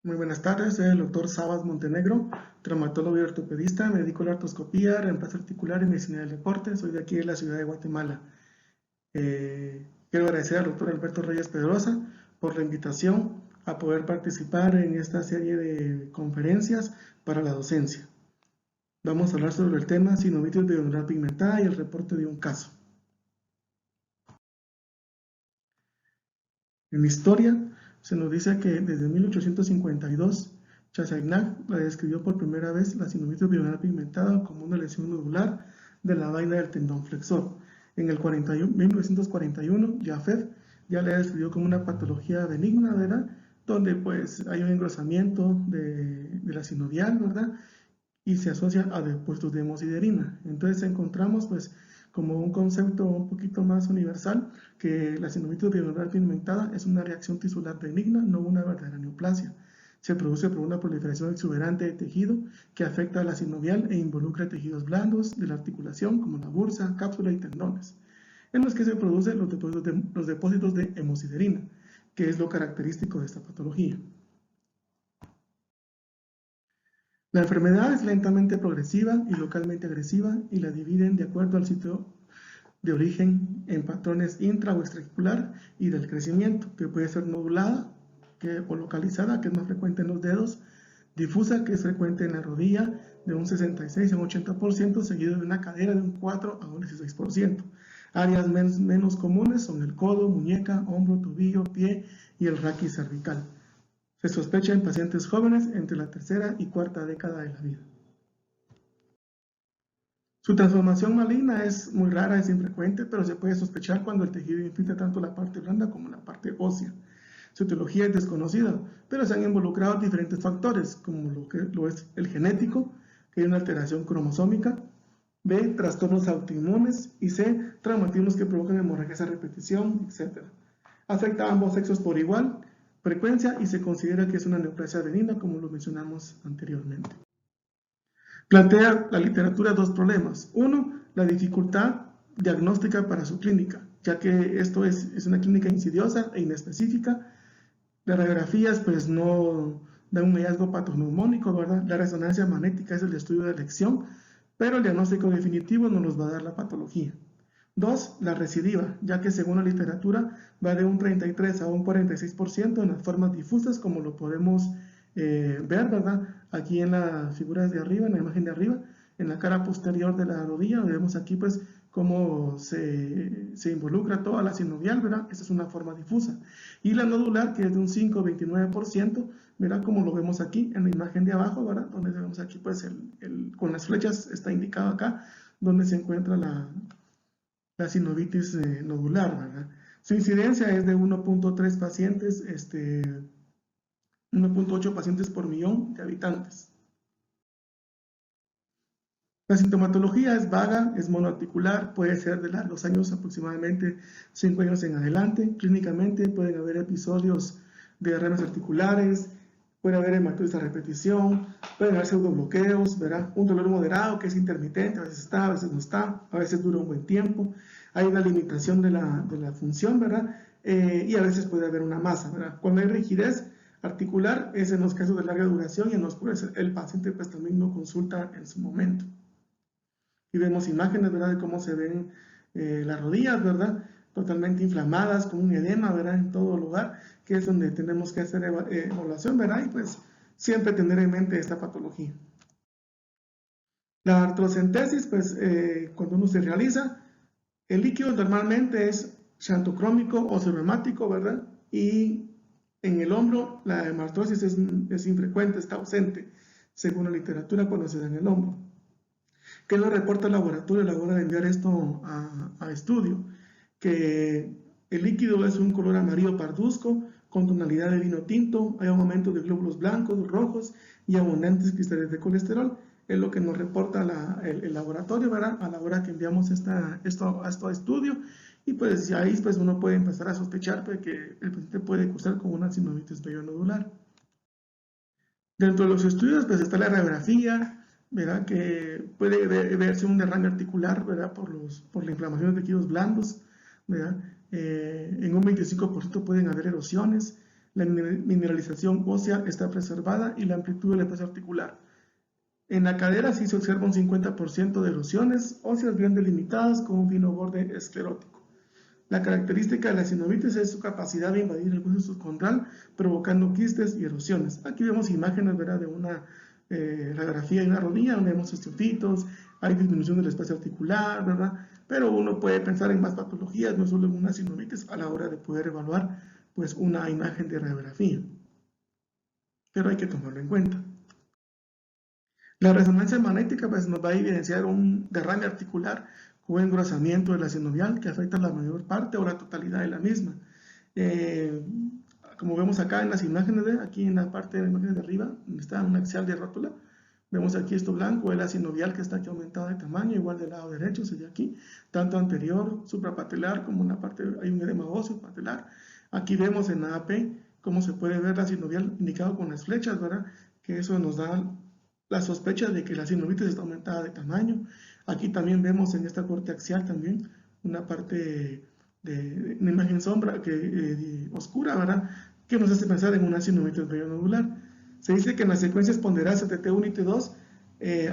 Muy buenas tardes, soy el doctor Sabas Montenegro, traumatólogo y ortopedista, me dedico a la artroscopía, reemplazo articular y medicina del deporte, soy de aquí de la ciudad de Guatemala. Quiero agradecer al doctor Alberto Reyes Pedrosa por la invitación a poder participar en esta serie de conferencias para la docencia. Vamos a hablar sobre el tema sinovitis bilateral pigmentada y el reporte de un caso. En la historia se nos dice que desde 1852 Chassaignac la describió por primera vez la sinovitis bilateral pigmentada como una lesión nodular de la vaina del tendón flexor. En el 1941 Jaffet ya la describió como una patología benigna, ¿verdad? Donde pues hay un engrosamiento de la sinovial, ¿verdad? Y se asocia a depósitos de hemosiderina. Entonces encontramos pues como un concepto un poquito más universal que la sinovitis bilateral pigmentada es una reacción tisular benigna, no una verdadera neoplasia. Se produce por una proliferación exuberante de tejido que afecta a la sinovial e involucra tejidos blandos de la articulación como la bursa, cápsula y tendones, en los que se producen los depósitos de hemosiderina, que es lo característico de esta patología. La enfermedad es lentamente progresiva y localmente agresiva y la dividen de acuerdo al sitio de origen en patrones intra o extraarticular y del crecimiento, que puede ser nodulada o localizada, que es más frecuente en los dedos, difusa, que es frecuente en la rodilla, de un 66 a un 80%, seguido de una cadera de un 4 a un 16%. Áreas menos comunes son el codo, muñeca, hombro, tobillo, pie y el raquis cervical. Se sospecha en pacientes jóvenes entre la tercera y cuarta década de la vida. Su transformación maligna es muy rara, es infrecuente, pero se puede sospechar cuando el tejido infiltra tanto la parte blanda como la parte ósea. Su etiología es desconocida, pero se han involucrado diferentes factores, como lo es el genético, que hay una alteración cromosómica, B, trastornos autoinmunes, y C, traumatismos que provocan hemorragias a repetición, etc. Afecta a ambos sexos por igual frecuencia y se considera que es una neoplasia benigna, como lo mencionamos anteriormente. Plantea la literatura dos problemas. Uno, la dificultad diagnóstica para su clínica, ya que esto es una clínica insidiosa e inespecífica. Las radiografías pues no dan un hallazgo patoneumónico, ¿verdad? La resonancia magnética es el estudio de elección, pero el diagnóstico definitivo no nos va a dar la patología. Dos, la recidiva, ya que según la literatura va de un 33 a un 46% en las formas difusas, como lo podemos ver, ¿verdad? Aquí en las figuras de arriba, en la imagen de arriba, en la cara posterior de la rodilla, vemos aquí pues cómo se involucra toda la sinovial, ¿verdad? Esta es una forma difusa. Y la nodular, que es de un 5-29%, ¿verdad? Como lo vemos aquí en la imagen de abajo, ¿verdad? Donde vemos aquí pues con las flechas está indicado acá, donde se encuentra la sinovitis nodular, ¿verdad? Su incidencia es de 1.3 pacientes, 1.8 pacientes por millón de habitantes. La sintomatología es vaga, es monoarticular, puede ser de largos años, aproximadamente 5 años en adelante. Clínicamente pueden haber episodios de derrames articulares, puede haber hematosis a repetición, pueden haber pseudobloqueos, ¿verdad? Un dolor moderado que es intermitente, a veces está, a veces no está, a veces dura un buen tiempo. Hay una limitación de la función, ¿verdad? Y a veces puede haber una masa, ¿verdad? Cuando hay rigidez articular es en los casos de larga duración y en los cuales el paciente pues también no consulta en su momento. Y vemos imágenes, ¿verdad?, de cómo se ven las rodillas, ¿verdad?, totalmente inflamadas, con un edema, ¿verdad?, en todo lugar, que es donde tenemos que hacer evaluación, ¿verdad?, y pues siempre tener en mente esta patología. La artrocentesis, pues cuando uno se realiza, el líquido normalmente es xantocrómico o ceremático, ¿verdad?, y en el hombro la hemartrosis es infrecuente, está ausente, según la literatura cuando se da en el hombro. ¿Qué nos reporta el laboratorio a la hora de enviar esto a estudio? Que el líquido es un color amarillo parduzco con tonalidad de vino tinto, hay un aumento de glóbulos blancos, rojos y abundantes cristales de colesterol. Es lo que nos reporta el laboratorio, ¿verdad?, a la hora que enviamos esto a estudio. Y pues ahí pues uno puede empezar a sospechar pues, que el paciente puede cursar con una sinovitis nodular. Dentro de los estudios pues está la radiografía, ¿verdad?, que puede verse un derrame articular, ¿verdad?, por la inflamación de tejidos blandos, ¿verdad? En un 25% pueden haber erosiones. La mineralización ósea está preservada y la amplitud del espacio articular. En la cadera sí se observa un 50% de erosiones óseas bien delimitadas con un fino borde esclerótico. La característica de la sinovitis es su capacidad de invadir el hueso subcondral, provocando quistes y erosiones. Aquí vemos imágenes, ¿verdad?, de una radiografía de una rodilla donde vemos osteofitos, hay disminución del espacio articular, ¿verdad? Pero uno puede pensar en más patologías, no solo en una sinovitis, a la hora de poder evaluar pues, una imagen de radiografía. Pero hay que tomarlo en cuenta. La resonancia magnética pues, nos va a evidenciar un derrame articular con engrosamiento de la sinovial que afecta la mayor parte o la totalidad de la misma. Como vemos acá en las imágenes, aquí en la parte de la imagen de arriba, donde está un axial de rótula, vemos aquí esto blanco, es la sinovial que está aquí aumentada de tamaño, igual del lado derecho, sería aquí, tanto anterior, suprapatelar, como en la parte, hay un edema óseo patelar. Aquí vemos en la AP cómo se puede ver la sinovial indicado con las flechas, ¿verdad? Que eso nos da la sospecha de que la sinovitis está aumentada de tamaño. Aquí también vemos en esta corte axial también una parte de una imagen sombra oscura, ¿verdad?, que nos hace pensar en una sinovitis vellonodular. Se dice que en las secuencias ponderadas de T1 y T2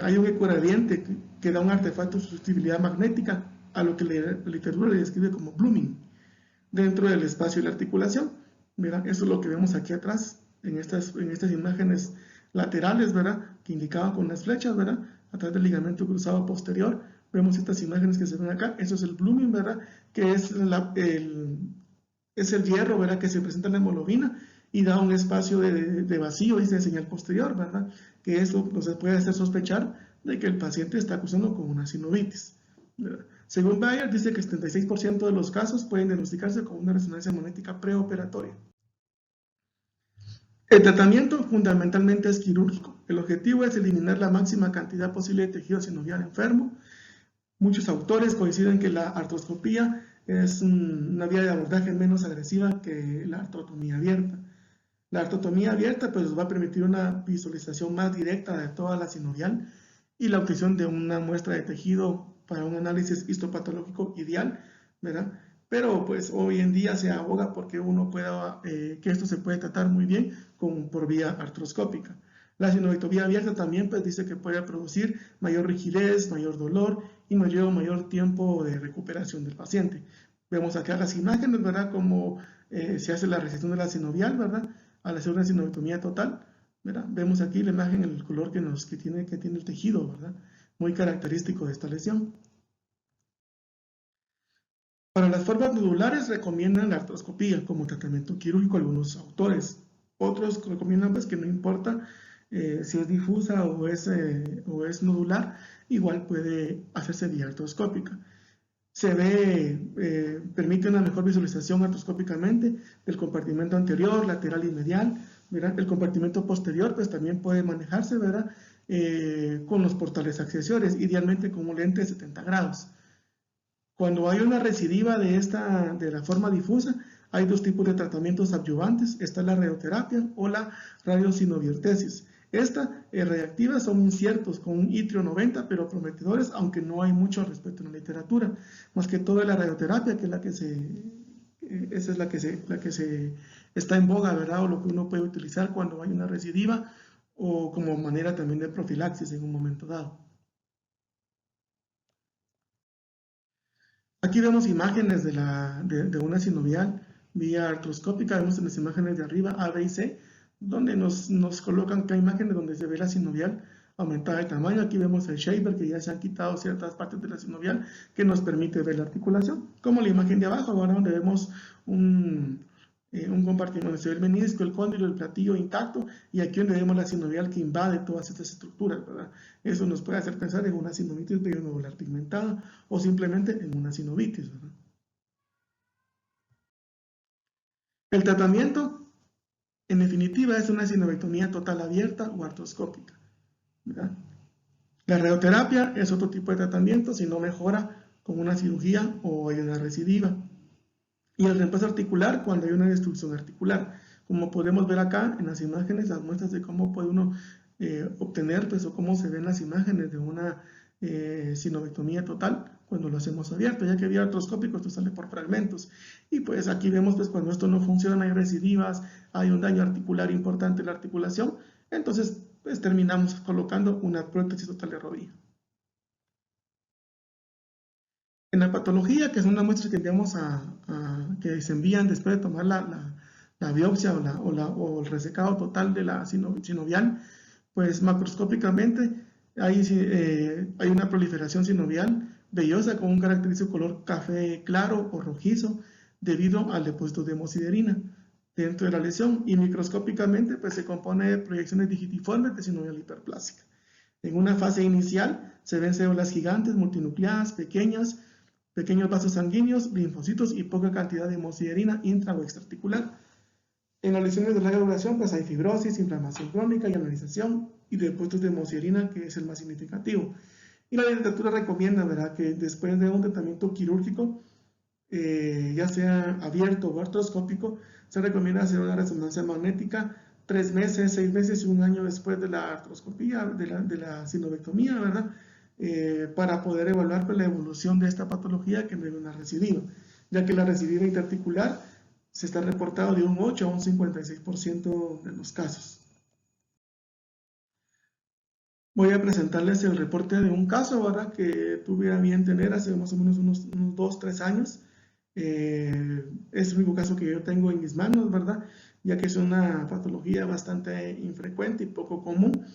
hay un ecoradiente que da un artefacto de susceptibilidad magnética, a lo que la literatura le describe como blooming, dentro del espacio y la articulación. ¿Verdad? Eso es lo que vemos aquí atrás, en estas imágenes laterales, ¿verdad?, que indicaban con las flechas, ¿verdad?, atrás del ligamento cruzado posterior. Vemos estas imágenes que se ven acá. Eso es el blooming, ¿verdad?, que es el hierro, ¿verdad?, que se presenta en la hemoglobina y da un espacio de vacío y de señal posterior, ¿verdad?, que eso nos puede hacer sospechar de que el paciente está cursando con una sinovitis, ¿verdad? Según Bayer, dice que el 76% de los casos pueden diagnosticarse con una resonancia magnética preoperatoria. El tratamiento fundamentalmente es quirúrgico. El objetivo es eliminar la máxima cantidad posible de tejido sinovial enfermo. Muchos autores coinciden que la artroscopía es una vía de abordaje menos agresiva que la artrotomía abierta. La artrotomía abierta pues, va a permitir una visualización más directa de toda la sinovial y la obtención de una muestra de tejido para un análisis histopatológico ideal, ¿verdad? Pero pues hoy en día se aboga porque uno pueda, que esto se puede tratar muy bien por vía artroscópica. La sinovitovía abierta también pues, dice que puede producir mayor rigidez, mayor dolor y mayor tiempo de recuperación del paciente. Vemos acá las imágenes, ¿verdad?, cómo se hace la resección de la sinovial, ¿verdad?, al hacer una sinovitomía total, ¿verdad? Vemos aquí la imagen, el color que tiene el tejido, ¿verdad?, muy característico de esta lesión. Para las formas nodulares recomiendan la artroscopía como tratamiento quirúrgico algunos autores. Otros recomiendan pues, que no importa si es difusa o es nodular, igual puede hacerse vía artroscópica. Permite una mejor visualización artroscópicamente del compartimento anterior, lateral y medial, ¿verdad? El compartimento posterior pues también puede manejarse, ¿verdad?, con los portales accesorios, idealmente con un lente de 70 grados. Cuando hay una recidiva de la forma difusa, hay dos tipos de tratamientos adyuvantes. Está la radioterapia o la radiosinoviertesis. Estas reactivas son inciertos con un itrio 90, pero prometedores, aunque no hay mucho al respecto en la literatura. Más que todo la radioterapia, que es la que se está en boga, ¿verdad?, o lo que uno puede utilizar cuando hay una recidiva o como manera también de profilaxis en un momento dado. Aquí vemos imágenes de una sinovial vía artroscópica. Vemos en las imágenes de arriba A, B y C, donde nos colocan cada imágenes donde se ve la sinovial aumentada de tamaño. Aquí vemos el shaper, que ya se han quitado ciertas partes de la sinovial, que nos permite ver la articulación. Como la imagen de abajo, ahora donde vemos un compartimento donde se ve el menisco, el cóndilo, el platillo intacto, y aquí donde vemos la sinovial que invade todas estas estructuras, ¿verdad? Eso nos puede hacer pensar en una sinovitis vellonodular pigmentada o simplemente en una sinovitis, ¿verdad? El tratamiento, en definitiva, es una sinovectomía total abierta o artroscópica, ¿verdad? La radioterapia es otro tipo de tratamiento si no mejora con una cirugía o hay una recidiva. Y el reemplazo articular cuando hay una destrucción articular. Como podemos ver acá en las imágenes, las muestras de cómo puede uno obtener, pues, o cómo se ven las imágenes de una sinovectomía total cuando lo hacemos abierto, ya que vía artroscópico esto sale por fragmentos. Y pues aquí vemos pues cuando esto no funciona, hay recidivas, hay un daño articular importante en la articulación, entonces pues terminamos colocando una prótesis total de rodilla. En la patología, que son las muestras que enviamos que se envían después de tomar la biopsia o el resecado total de la sinovial, pues macroscópicamente hay una proliferación sinovial vellosa con un característico color café claro o rojizo debido al depósito de hemosiderina dentro de la lesión, y microscópicamente pues se compone de proyecciones digitiformes de sinovial hiperplásica. En una fase inicial se ven células gigantes multinucleadas pequeñas, pequeños vasos sanguíneos, linfocitos y poca cantidad de hemosiderina intra o extraarticular. En las lesiones de larga duración pues hay fibrosis, inflamación crónica y analización y depósitos de hemosiderina, que es el más significativo. Y la literatura recomienda, ¿verdad?, que después de un tratamiento quirúrgico, ya sea abierto o artroscópico, se recomienda hacer una resonancia magnética 3 meses, 6 meses y 1 año después de la artroscopía, de la sinovectomía, ¿verdad?, para poder evaluar pues, la evolución de esta patología que no es una recidiva, ya que la recidiva interarticular se está reportado de un 8 a un 56% de los casos. Voy a presentarles el reporte de un caso, ¿verdad?, que tuve a bien tener hace más o menos unos 2, 3 años. Es el único caso que yo tengo en mis manos, ¿verdad?, ya que es una patología bastante infrecuente y poco común,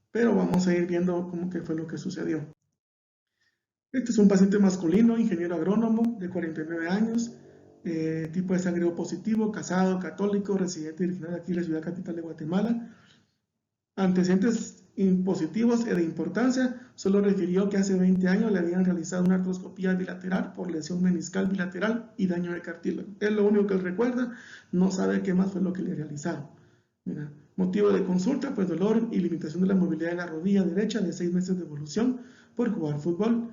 pero vamos a ir viendo cómo que fue lo que sucedió. Este es un paciente masculino, ingeniero agrónomo, de 49 años, tipo de sangre O positivo, casado, católico, residente original aquí en la ciudad capital de Guatemala. Antecedentes positivos de importancia, solo refirió que hace 20 años le habían realizado una artroscopía bilateral por lesión meniscal bilateral y daño de cartílago. Es lo único que él recuerda, no sabe qué más fue lo que le realizaron. Mira, motivo de consulta, pues dolor y limitación de la movilidad de la rodilla derecha de 6 meses de evolución por jugar fútbol.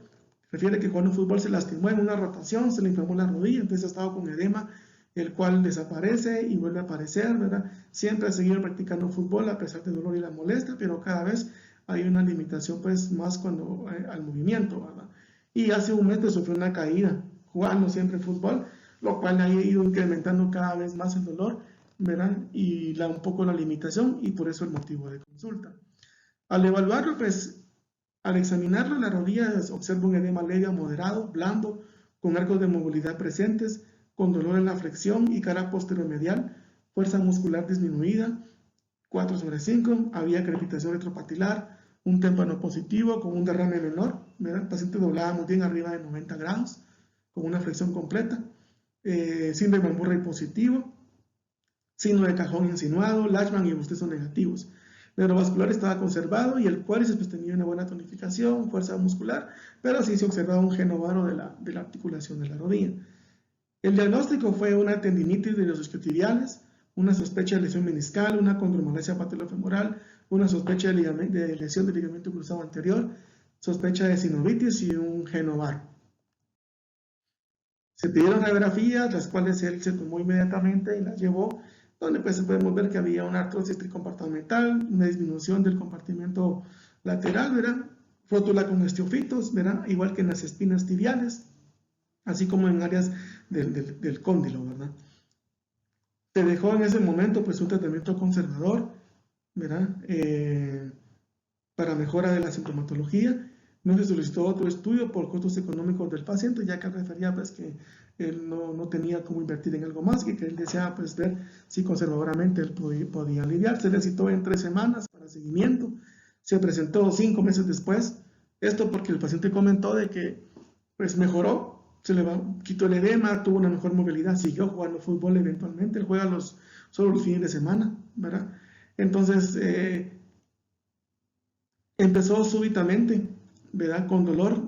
Refiere que jugando fútbol se lastimó en una rotación, se le inflamó la rodilla, entonces ha estado con edema, el cual desaparece y vuelve a aparecer, ¿verdad? Siempre ha seguido practicando fútbol a pesar del dolor y la molestia, pero cada vez hay una limitación pues más cuando al movimiento, ¿verdad? Y hace un mes pues, sufrió una caída jugando siempre fútbol, lo cual ha ido incrementando cada vez más el dolor, ¿verdad? Y un poco la limitación, y por eso el motivo de consulta. Al evaluarlo, pues al examinarlo, la rodilla observa un edema leve a moderado, blando, con arcos de movilidad presentes, con dolor en la flexión y cara posteromedial, fuerza muscular disminuida, 4/5, había crepitación retropatilar, un témpano positivo con un derrame menor, ¿verdad? El paciente doblaba muy bien arriba de 90 grados, con una flexión completa, síndrome de Murray positivo, signo de cajón insinuado, Lachman y bostezo negativos. El neurovascular estaba conservado y el cuádriceps pues, tenía una buena tonificación, fuerza muscular, pero sí se observaba un genovaro de la articulación de la rodilla. El diagnóstico fue una tendinitis de los isquiotibiales, una sospecha de lesión meniscal, una condromalacia patellofemoral, una sospecha de lesión del ligamento cruzado anterior, sospecha de sinovitis y un genovaro. Se pidieron radiografías, las cuales él se tomó inmediatamente y las llevó, donde pues podemos ver que había una artrosis tricompartimental, una disminución del compartimento lateral, ¿verdad? Rótula con estiofitos, ¿verdad? Igual que en las espinas tibiales, así como en áreas del cóndilo, ¿verdad? Se dejó en ese momento pues un tratamiento conservador, ¿verdad? Para mejora de la sintomatología. No se solicitó otro estudio por costos económicos del paciente, ya que refería pues que él no tenía cómo invertir en algo más, que él deseaba pues ver si conservadoramente él podía aliviar. Se le citó en 3 semanas para seguimiento, se presentó 5 meses después, esto porque el paciente comentó de que pues mejoró, quitó el edema, tuvo una mejor movilidad, siguió jugando fútbol eventualmente, él juega solo los fines de semana, ¿verdad? Entonces, empezó súbitamente, ¿verdad?, con dolor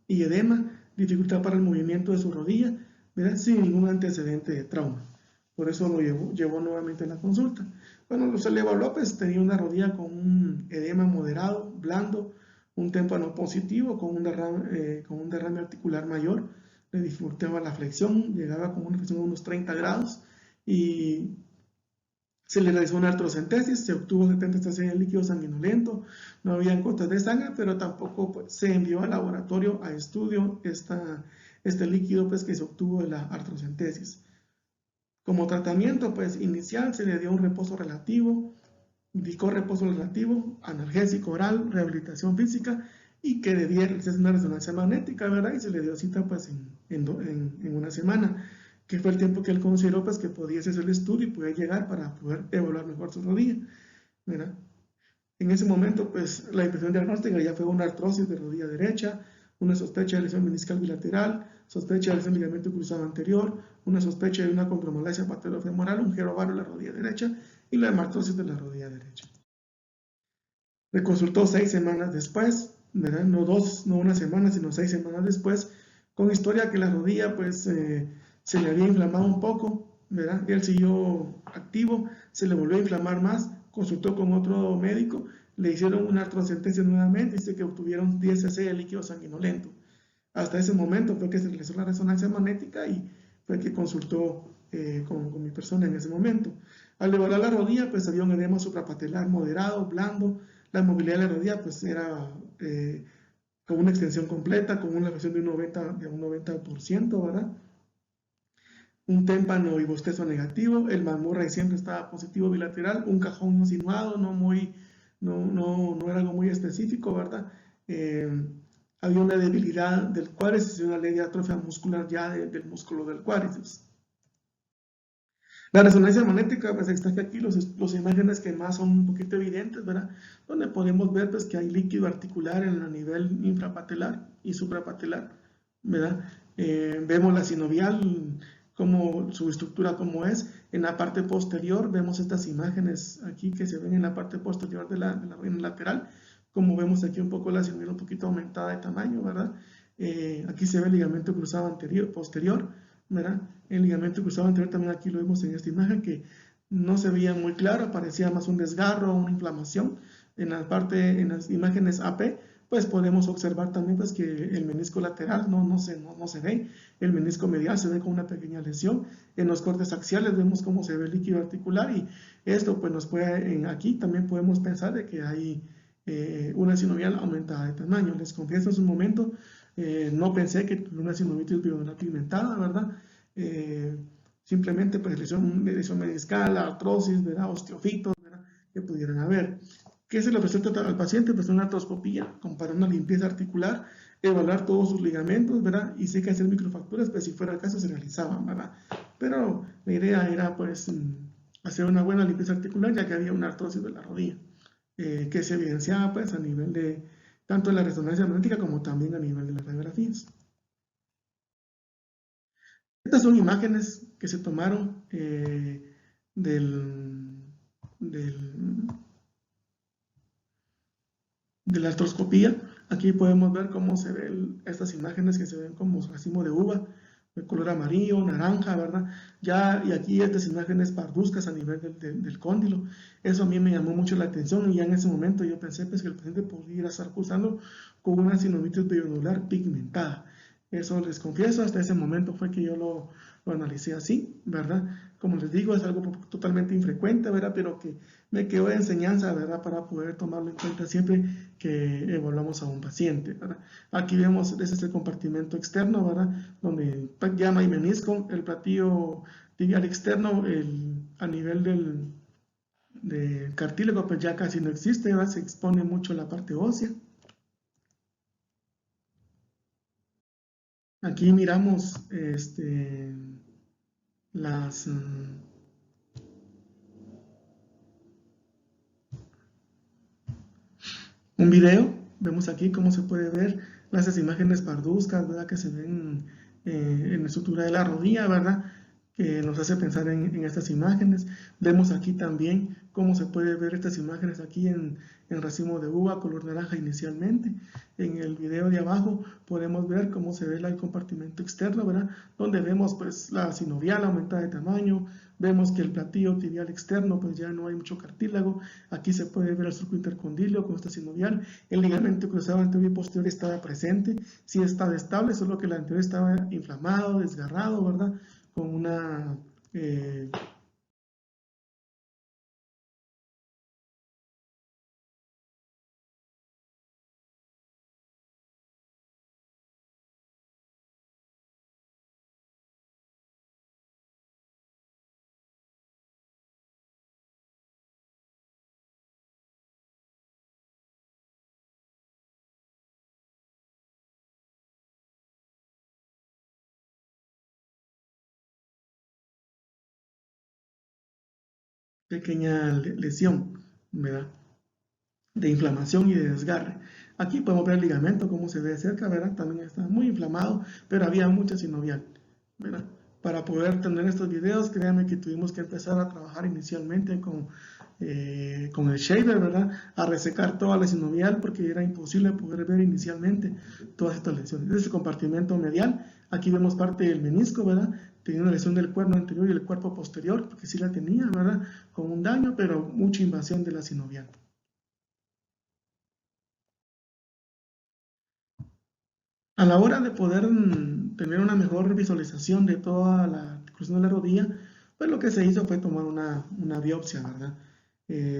y edema, dificultad para el movimiento de su rodilla, ¿verdad?, sin ningún antecedente de trauma. Por eso lo llevó nuevamente a la consulta. Bueno, se le evaluó, pues tenía una rodilla con un edema moderado, blando, un témpano positivo, con un derrame articular mayor, le dificultaba la flexión, llegaba con una flexión de unos 30 grados, y Se le realizó una artrocentesis, se obtuvo 70 cc de líquido sanguinolento, no había gotas de sangre, pero tampoco pues, se envió al laboratorio a estudio este líquido pues, que se obtuvo de la artrocentesis. Como tratamiento pues, inicial se le dio un reposo relativo, indicó reposo relativo, analgésico oral, rehabilitación física y que le dieron una resonancia magnética, ¿verdad? Y se le dio cita pues en una semana, que fue el tiempo que él consideró pues que podía hacer el estudio y poder llegar para poder evaluar mejor su rodilla, ¿verdad? En ese momento pues la impresión diagnóstica ya fue una artrosis de rodilla derecha, una sospecha de lesión meniscal bilateral, sospecha de lesión de ligamento cruzado anterior, una sospecha de una condromalacia patelofemoral, un giro ovario en la rodilla derecha y la hemartrosis de la rodilla derecha. Me consultó 6 semanas después, ¿verdad? No una semana, sino 6 semanas después, con historia que la rodilla pues se le había inflamado un poco, ¿verdad? Él siguió activo, se le volvió a inflamar más, consultó con otro médico, le hicieron una artrocentesis nuevamente, dice que obtuvieron 10 cc de líquido sanguinolento. Hasta ese momento fue que se realizó la resonancia magnética y fue que consultó con mi persona en ese momento. Al evaluar la rodilla, pues había un edema suprapatelar moderado, blando. La movilidad de la rodilla pues era con una extensión completa, con una elevación de un 90%, ¿verdad? Un témpano y bostezo negativo, el Murray siempre estaba positivo bilateral, un cajón insinuado, no era algo muy específico, ¿verdad? Había una debilidad del cuádriceps y una leve atrofia muscular ya del músculo del cuádriceps. La resonancia magnética, pues está aquí los imágenes que más son un poquito evidentes, ¿verdad? Donde podemos ver pues, que hay líquido articular en el nivel infrapatelar y suprapatelar, ¿verdad? Vemos la sinovial, como su estructura como es. En la parte posterior vemos estas imágenes aquí que se ven en la parte posterior de la lateral, como vemos aquí un poco la sinovial un poquito aumentada de tamaño, ¿verdad? Aquí se ve el ligamento cruzado posterior, ¿verdad? El ligamento cruzado anterior también aquí lo vemos en esta imagen que no se veía muy claro, parecía más un desgarro, una inflamación. En las imágenes AP, pues podemos observar también pues, que el menisco lateral no se ve, el menisco medial se ve con una pequeña lesión. En los cortes axiales vemos cómo se ve el líquido articular y esto pues nos puede, aquí también podemos pensar de que hay una sinovial aumentada de tamaño. Les confieso en su momento, no pensé que una sinovitis bionodular pigmentada, ¿verdad? Simplemente pues lesión meniscal, artrosis, ¿verdad? Osteofitos, ¿verdad? Que pudieran haber. ¿Qué se le presenta al paciente? Pues una artroscopía, para una limpieza articular, evaluar todos sus ligamentos, ¿verdad? Y sí que hacer microfracturas, pues si fuera el caso se realizaban, ¿verdad? Pero la idea era pues hacer una buena limpieza articular ya que había una artrosis de la rodilla, que se evidenciaba pues a nivel de tanto de la resonancia magnética como también a nivel de las radiografías. Estas son imágenes que se tomaron de la artroscopía. Aquí podemos ver cómo se ven estas imágenes que se ven como racimo de uva, de color amarillo, naranja, ¿verdad? Y aquí estas imágenes parduzcas a nivel del cóndilo. Eso a mí me llamó mucho la atención y ya en ese momento yo pensé pues, que el paciente podría estar cursando con una sinovitis bionodular pigmentada. Eso les confieso, hasta ese momento fue que yo lo analicé así, ¿verdad? Como les digo, es algo totalmente infrecuente, ¿verdad? Pero que me quedó de enseñanza, ¿verdad? Para poder tomarlo en cuenta siempre que evaluamos a un paciente, ¿verdad? Aquí vemos, ese es el compartimento externo, ¿verdad? Donde llama y menisco, el platillo tibial externo, a nivel del cartílago, pues ya casi no existe, ¿verdad? Se expone mucho la parte ósea. Aquí miramos un video, vemos aquí cómo se puede ver las imágenes parduzcas, ¿verdad? Que se ven en la estructura de la rodilla, ¿verdad? Que nos hace pensar en estas imágenes. Vemos aquí también cómo se puede ver estas imágenes aquí en racimo de uva color naranja inicialmente. En el video de abajo podemos ver cómo se ve el compartimento externo, ¿verdad? Donde vemos pues la sinovial aumentada de tamaño, vemos que el platillo tibial externo pues ya no hay mucho cartílago. Aquí se puede ver el surco intercondilio con esta sinovial. El ligamento cruzado anterior y posterior estaba presente, sí estaba estable, solo que el anterior estaba inflamado, desgarrado, ¿verdad? Con una pequeña lesión, ¿verdad? De inflamación y de desgarre. Aquí podemos ver el ligamento, cómo se ve de cerca, ¿verdad? También está muy inflamado, pero había mucha sinovial, ¿verdad? Para poder tener estos videos, créanme que tuvimos que empezar a trabajar inicialmente con el shaver, ¿verdad? A resecar toda la sinovial porque era imposible poder ver inicialmente todas estas lesiones. Este es el compartimento medial. Aquí vemos parte del menisco, ¿verdad? Tenía una lesión del cuerno anterior y el cuerpo posterior, porque sí la tenía, ¿verdad? Con un daño, pero mucha invasión de la sinovial. A la hora de poder tener una mejor visualización de toda la articulación de la rodilla, pues lo que se hizo fue tomar una biopsia, ¿verdad?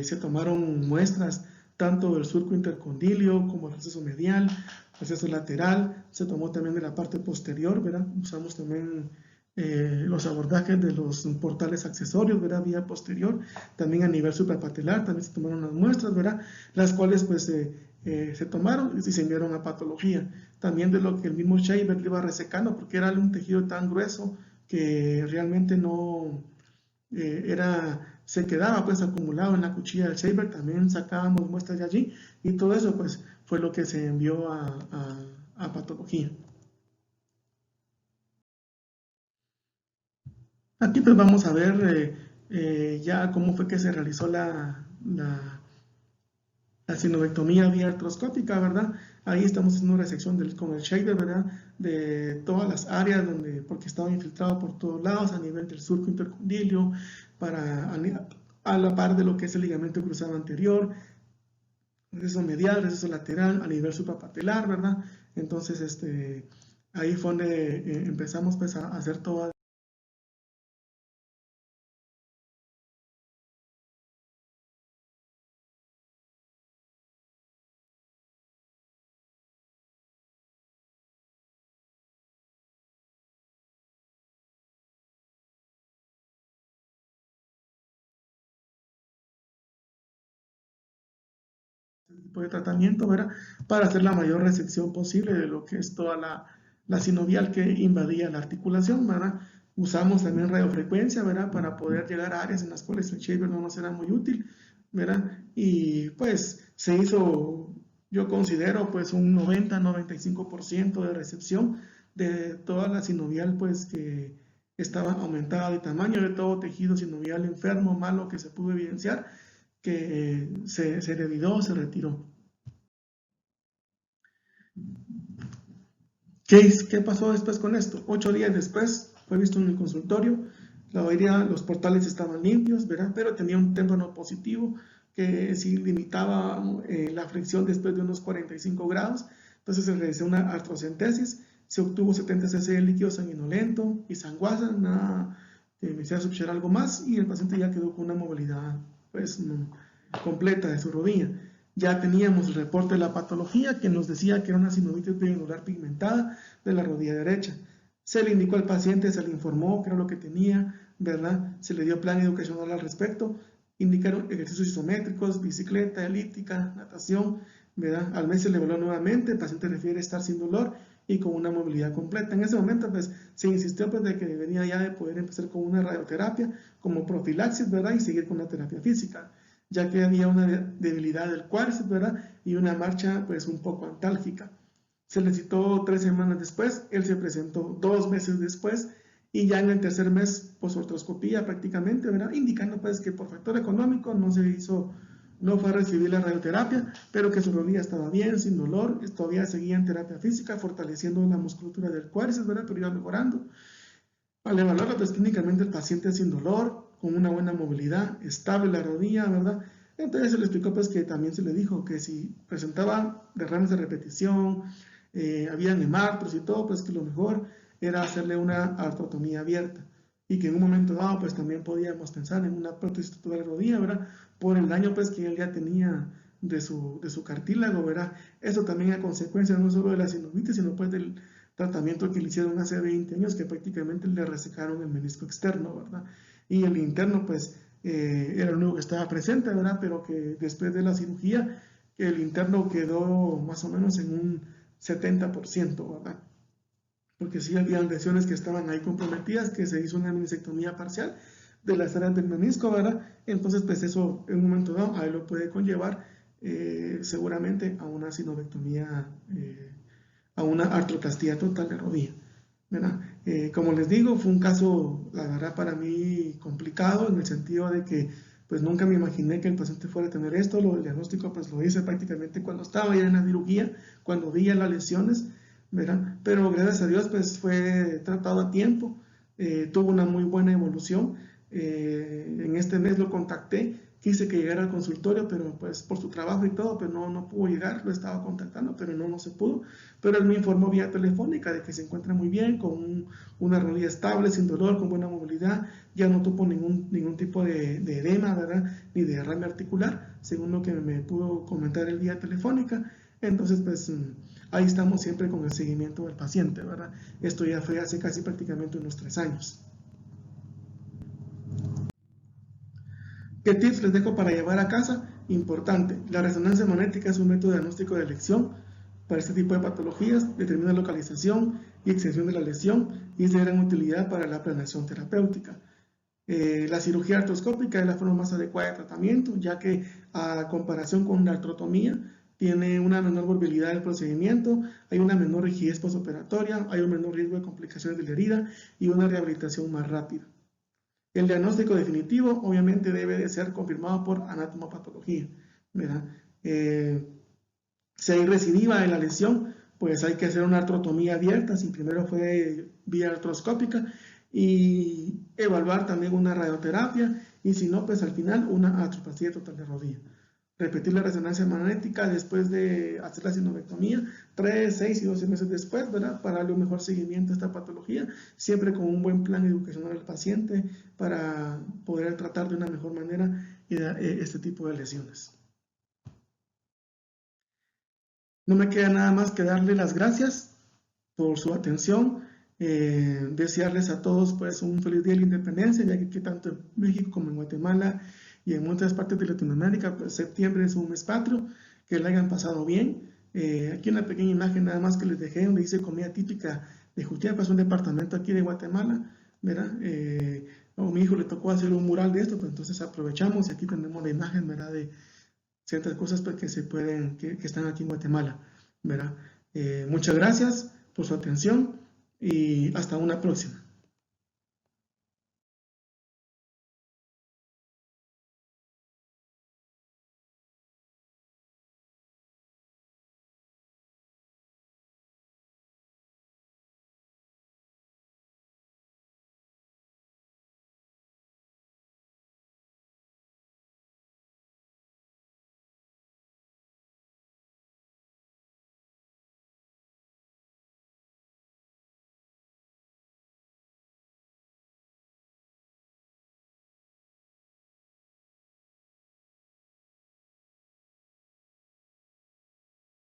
Se tomaron muestras tanto del surco intercondilio como el proceso medial, proceso lateral, se tomó también de la parte posterior, ¿verdad? Usamos también los abordajes de los portales accesorios, ¿verdad? Vía posterior, también a nivel suprapatelar, también se tomaron las muestras, ¿verdad? Las cuales pues se tomaron y se enviaron a patología. También de lo que el mismo shaver le iba resecando, porque era un tejido tan grueso que realmente no se quedaba pues acumulado en la cuchilla del shaver, también sacábamos muestras de allí y todo eso pues fue lo que se envió a patología. Aquí pues vamos a ver ya cómo fue que se realizó la sinovectomía vía artroscópica, ¿verdad? Ahí estamos haciendo una resección con el shaver, ¿verdad? De todas las áreas porque estaba infiltrado por todos lados a nivel del surco intercondilio, a la par de lo que es el ligamento cruzado anterior, receso medial, receso lateral, a nivel suprapatelar, ¿verdad? Entonces, ahí fue donde empezamos pues, a hacer todo tipo de tratamiento, ¿verdad? Para hacer la mayor resección posible de lo que es toda la sinovial que invadía la articulación, ¿verdad? Usamos también radiofrecuencia, ¿verdad? Para poder llegar a áreas en las cuales el shaver no nos era muy útil, ¿verdad? Y pues se hizo, yo considero, pues un 90-95% de recepción de toda la sinovial, pues que estaba aumentada de tamaño, de todo tejido sinovial enfermo, malo que se pudo evidenciar que se heredó, se retiró. ¿Qué pasó después con esto? 8 días después fue visto en el consultorio, la mayoría, los portales estaban limpios, ¿verdad? Pero tenía un témpano positivo que sí limitaba la fricción después de unos 45 grados. Entonces se realizó una artrocentesis, se obtuvo 70 cc de líquido sanguinolento y sanguasa, nada que me hiciera suceder algo más, y el paciente ya quedó con una movilidad pues completa de su rodilla. Ya teníamos el reporte de la patología que nos decía que era una sinovitis triangular pigmentada de la rodilla derecha. Se le indicó al paciente, se le informó qué era lo que tenía, ¿verdad? Se le dio plan educacional al respecto, indicaron ejercicios isométricos, bicicleta, elíptica, natación, ¿verdad? Al mes se le evaluó nuevamente, el paciente refiere estar sin dolor y con una movilidad completa. En ese momento, pues, se insistió pues, de que debería ya de poder empezar con una radioterapia como profilaxis, ¿verdad? Y seguir con la terapia física, ya que había una debilidad del cuádriceps, ¿verdad? Y una marcha pues un poco antálgica. Se le citó 3 semanas después, él se presentó 2 meses después y ya en el tercer mes posortroscopía prácticamente, ¿verdad? Indicando pues que por factor económico no fue a recibir la radioterapia, pero que su rodilla estaba bien, sin dolor, todavía seguía en terapia física, fortaleciendo la musculatura del cuádriceps, ¿verdad? Pero iba mejorando. Al evaluarlo, pues clínicamente el paciente sin dolor, con una buena movilidad, estable la rodilla, ¿verdad? Entonces se le explicó pues que también se le dijo que si presentaba derrames de repetición, habían hemartros y todo, pues que lo mejor era hacerle una artrotomía abierta y que en un momento dado pues también podíamos pensar en una prótesis total de rodilla, ¿verdad? Por el daño pues que él ya tenía de su cartílago, ¿verdad? Eso también a consecuencia no solo de la sinovitis, sino pues del tratamiento que le hicieron hace 20 años que prácticamente le resecaron el menisco externo, ¿verdad? Y el interno pues era el único que estaba presente, ¿verdad? Pero que después de la cirugía el interno quedó más o menos en un 70%, ¿verdad? Porque sí había lesiones que estaban ahí comprometidas, que se hizo una meniscectomía parcial, de las áreas del menisco, ¿verdad? Entonces, pues eso en un momento dado a él lo puede conllevar seguramente a una sinovectomía, a una artroplastía total de rodilla, ¿verdad? Como les digo, fue un caso, la verdad, para mí complicado en el sentido de que pues nunca me imaginé que el paciente fuera a tener esto. Lo del diagnóstico pues lo hice prácticamente cuando estaba ya en la cirugía, cuando vi ya las lesiones, ¿verdad? Pero gracias a Dios pues fue tratado a tiempo, tuvo una muy buena evolución. En este mes lo contacté, quise que llegara al consultorio, pero pues por su trabajo y todo, pues no pudo llegar, lo estaba contactando, pero no se pudo. Pero él me informó vía telefónica de que se encuentra muy bien, con una rodilla estable, sin dolor, con buena movilidad, ya no tuvo ningún tipo de edema, ¿verdad? Ni de derrame articular, según lo que me pudo comentar el vía telefónica. Entonces, pues ahí estamos siempre con el seguimiento del paciente, ¿verdad? Esto ya fue hace casi prácticamente unos 3 años. ¿Qué tips les dejo para llevar a casa? Importante, la resonancia magnética es un método de diagnóstico de elección para este tipo de patologías, determina localización y extensión de la lesión y es de gran utilidad para la planeación terapéutica. La cirugía artroscópica es la forma más adecuada de tratamiento, ya que a comparación con la artrotomía, tiene una menor movilidad del procedimiento, hay una menor rigidez postoperatoria, hay un menor riesgo de complicaciones de la herida y una rehabilitación más rápida. El diagnóstico definitivo obviamente debe de ser confirmado por anatomopatología, ¿verdad? Si hay recidiva en la lesión, pues hay que hacer una artrotomía abierta, si primero fue vía artroscópica, y evaluar también una radioterapia, y si no, pues al final una artroplastía total de rodilla. Repetir la resonancia magnética después de hacer la sinovectomía, 3, 6 y 12 meses después, ¿verdad? Para darle un mejor seguimiento a esta patología, siempre con un buen plan educacional al paciente para poder tratar de una mejor manera este tipo de lesiones. No me queda nada más que darle las gracias por su atención, desearles a todos pues un feliz día de la independencia, ya que aquí tanto en México como en Guatemala y en muchas partes de Latinoamérica, pues septiembre es un mes patrio, que la hayan pasado bien. Aquí una pequeña imagen nada más que les dejé donde dice comida típica de Jutiapa, es un departamento aquí de Guatemala, ¿verdad? A mi hijo le tocó hacer un mural de esto, pues entonces aprovechamos y aquí tenemos la imagen, ¿verdad? De ciertas cosas pues, que se pueden, que están aquí en Guatemala, ¿verdad? Muchas gracias por su atención y hasta una próxima.